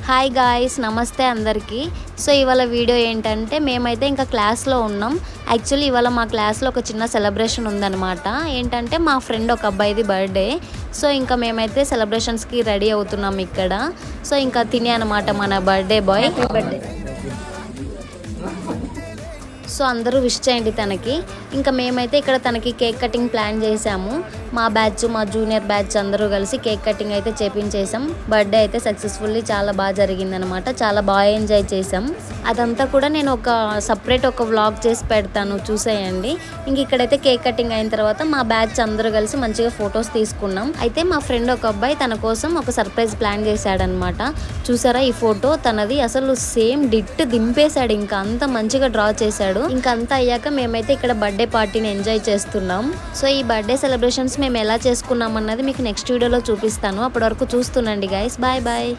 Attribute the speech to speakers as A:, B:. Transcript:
A: Hi guys, నమస్తే అందరికీ. So ఇవాళ వీడియో ఏంటంటే మేమైతే ఇంకా క్లాస్లో ఉన్నాం. యాక్చువల్లీ ఇవాళ మా క్లాస్లో ఒక చిన్న సెలబ్రేషన్ ఉందన్నమాట. ఏంటంటే మా ఫ్రెండ్ ఒక అబ్బాయిది బర్త్డే. సో ఇంకా మేమైతే సెలబ్రేషన్స్కి రెడీ అవుతున్నాం ఇక్కడ. సో ఇంకా తినే అనమాట మన బర్త్డే బాయ్. సో అందరూ విష్ చేయండి తనకి. ఇంకా మేమైతే ఇక్కడ తనకి కేక్ కటింగ్ ప్లాన్ చేసాము. మా బ్యాచ్, మా జూనియర్ బ్యాచ్ అందరూ కలిసి కేక్ కటింగ్ అయితే చేపించేసాం. బర్త్డే అయితే సక్సెస్ఫుల్లీ చాలా బాగా జరిగిందనమాట. చాలా బాగా ఎంజాయ్ చేసాం. అదంతా కూడా నేను ఒక వ్లాగ్ చేసి పెడతాను, చూసేయండి. ఇంక ఇక్కడైతే కేక్ కటింగ్ అయిన తర్వాత మా బ్యాచ్ అందరూ కలిసి మంచిగా ఫొటోస్ తీసుకున్నాం. అయితే మా ఫ్రెండ్ ఒక అబ్బాయి తన కోసం ఒక సర్ప్రైజ్ ప్లాన్ చేశాడనమాట. చూసారా ఈ ఫోటో తనది, అసలు సేమ్ డిట్ దింపేశాడు. ఇంకా అంత మంచిగా డ్రా చేశాడు. ఇంకా అంతా అయ్యాక మేమైతే ఇక్కడ బర్త్డే పార్టీని ఎంజాయ్ చేస్తున్నాం. సో ఈ బర్త్డే సెలబ్రేషన్స్ మేము ఎలా చేసుకున్నాం అన్నది మీకు నెక్స్ట్ వీడియోలో చూపిస్తాను. అప్పటి వరకు చూస్తుండండి గైస్. Bye bye.